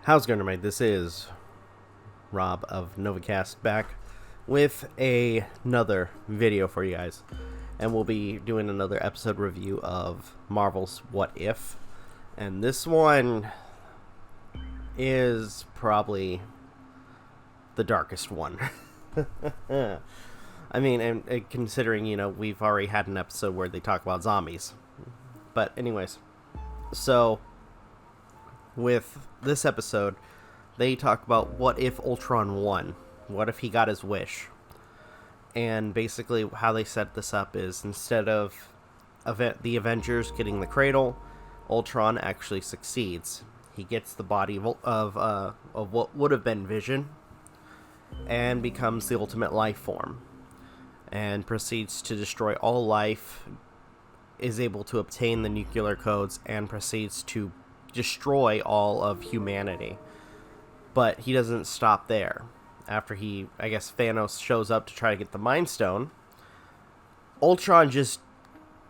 How's it going, everybody? This is Rob of Novakast back with another video for you guys. And we'll be doing another episode review of Marvel's What If. And this one is probably the darkest one. I mean, and considering, we've already had an episode where they talk about zombies. But anyways, so with this episode, they talk about what if Ultron won? What if he got his wish? And basically how they set this up is instead of the Avengers getting the cradle, Ultron actually succeeds. He gets the body of what would have been Vision and becomes the ultimate life form and proceeds to destroy all life, is able to obtain the nuclear codes, and proceeds to destroy all of humanity. But he doesn't stop there. After Thanos shows up to try to get the Mind Stone, Ultron just,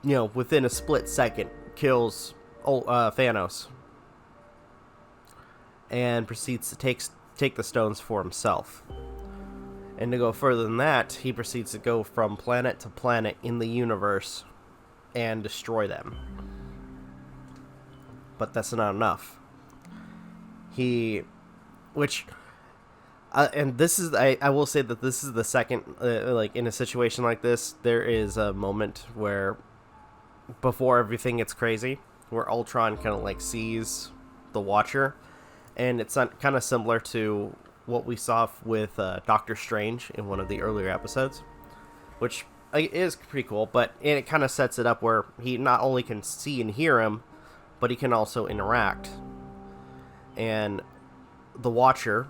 within a split second, kills Thanos and proceeds to take the stones for himself. And to go further than that, he proceeds to go from planet to planet in the universe and destroy them. But that's not enough. And this is, I will say that this is the second, in a situation like this, there is a moment where, before everything gets crazy, where Ultron kind of sees the Watcher, and it's kind of similar to what we saw with Doctor Strange in one of the earlier episodes, which is pretty cool, but it kind of sets it up where he not only can see and hear him, but he can also interact. And the Watcher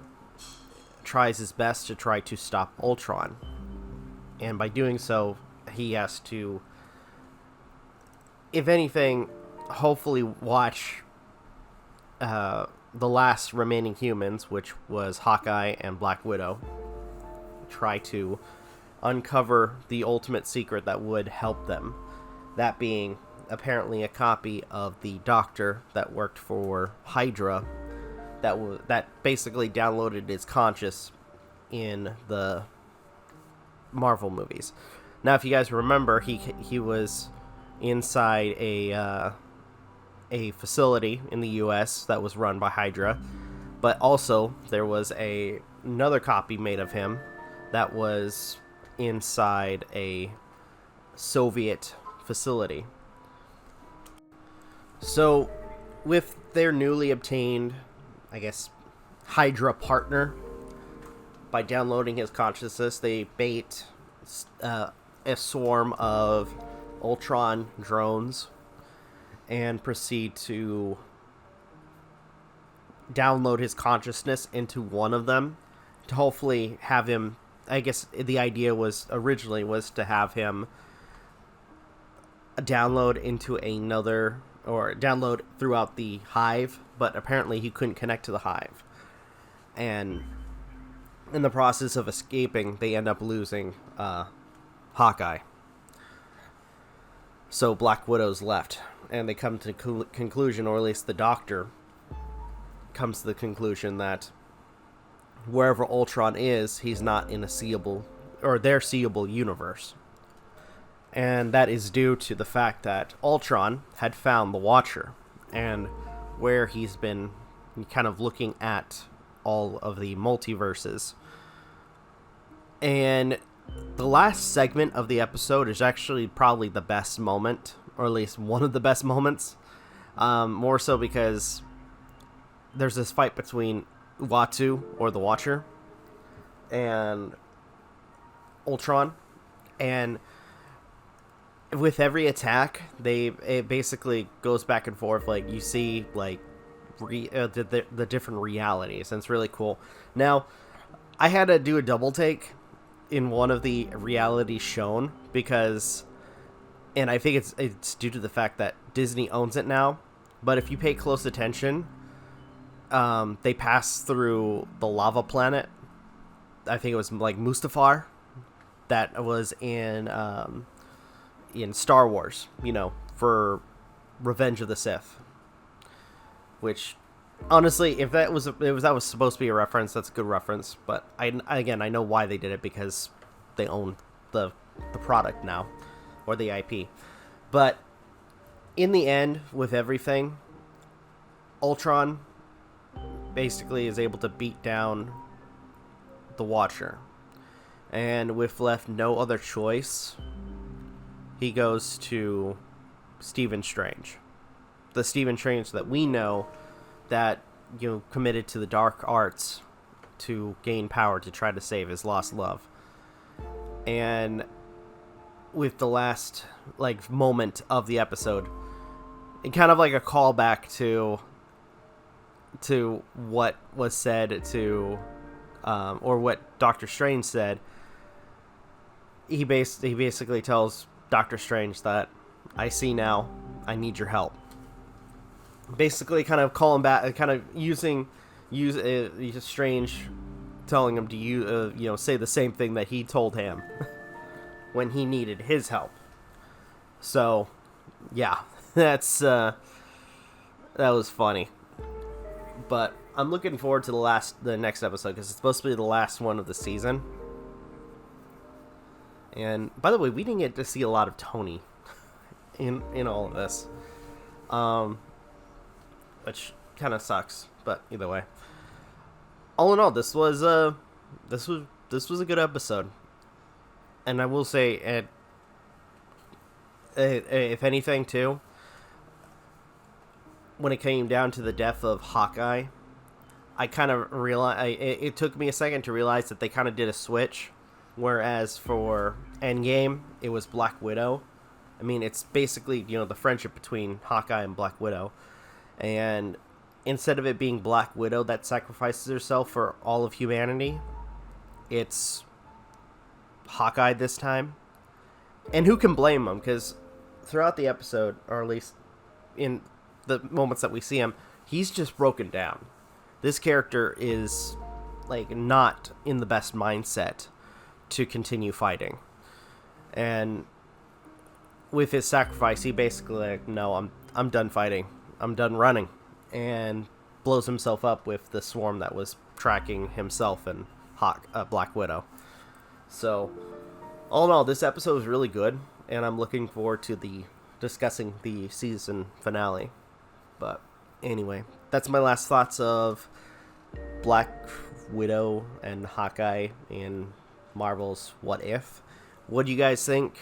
tries his best to try to stop Ultron. And by doing so, he has to, if anything, hopefully watch the last remaining humans, which was Hawkeye and Black Widow, try to uncover the ultimate secret that would help them. That being apparently a copy of the doctor that worked for Hydra that basically downloaded his conscious in the Marvel movies. Now, if you guys remember, he was inside a facility in the U.S. that was run by Hydra, but also there was another copy made of him that was inside a Soviet facility. So, with their newly obtained, Hydra partner, by downloading his consciousness, they bait a swarm of Ultron drones and proceed to download his consciousness into one of them to hopefully have him, the idea originally was to have him download into another, or download throughout the hive, but apparently he couldn't connect to the hive. And in the process of escaping, they end up losing Hawkeye. So Black Widow's left, and they come to the conclusion, or at least the Doctor comes to the conclusion, that wherever Ultron is, he's not in their seeable universe. And that is due to the fact that Ultron had found the Watcher, and where he's been kind of looking at all of the multiverses. And the last segment of the episode is actually probably the best moment, or at least one of the best moments. More so because there's this fight between Uatu, or the Watcher, and Ultron, and with every attack, it basically goes back and forth. You see, the different realities, and it's really cool. Now, I had to do a double take in one of the realities shown, because, and I think it's due to the fact that Disney owns it now, but if you pay close attention, they pass through the lava planet. I think it was Mustafar, that was in Star Wars, for Revenge of the Sith, which Honestly, if that was supposed to be a reference, that's a good reference. But I know why they did it, because they own the product now, or the IP. But in the end, with everything, Ultron basically is able to beat down the Watcher, and with left no other choice, he goes to Stephen Strange, the Stephen Strange that we know, that committed to the dark arts to gain power to try to save his lost love. And with the last moment of the episode, it kind of like a callback to what was said to or what Doctor Strange said. He basically tells Doctor Strange that, I see now, I need your help. Basically kind of calling back, kind of use Strange telling him to say the same thing that he told him when he needed his help. So yeah, that was funny. But I'm looking forward to the next episode, because it's supposed to be the last one of the season. And by the way, we didn't get to see a lot of Tony in all of this, which kind of sucks. But either way, all in all, this was a good episode. And I will say, if anything too, when it came down to the death of Hawkeye, I kind of realized, it took me a second to realize that they kind of did a switch. Whereas for Endgame, it was Black Widow. I mean, it's basically, the friendship between Hawkeye and Black Widow. And instead of it being Black Widow that sacrifices herself for all of humanity, it's Hawkeye this time. And who can blame him? Because throughout the episode, or at least in the moments that we see him, he's just broken down. This character is not in the best mindset to continue fighting. And with his sacrifice, he basically no, I'm done fighting. I'm done running, and blows himself up with the swarm that was tracking himself and Black Widow. So all in all, this episode was really good, and I'm looking forward to discussing the season finale. But anyway, that's my last thoughts of Black Widow and Hawkeye in Marvel's What If. What do you guys think?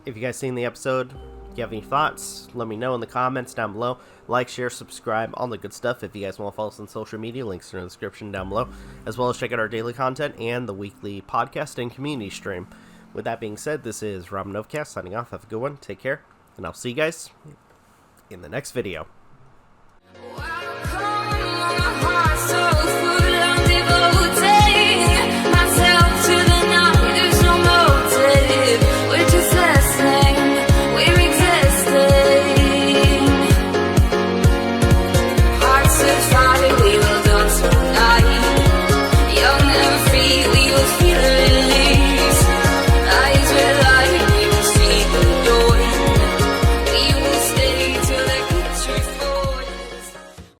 If you guys seen the episode, do you have any thoughts? Let me know in the comments down below. Like, share, subscribe, all the good stuff. If you guys want to follow us on social media, links are in the description down below, as well as check out our daily content and the weekly podcast and community stream. With that being said, this is Novakast signing off. Have a good one. Take care, and I'll see you guys in the next video.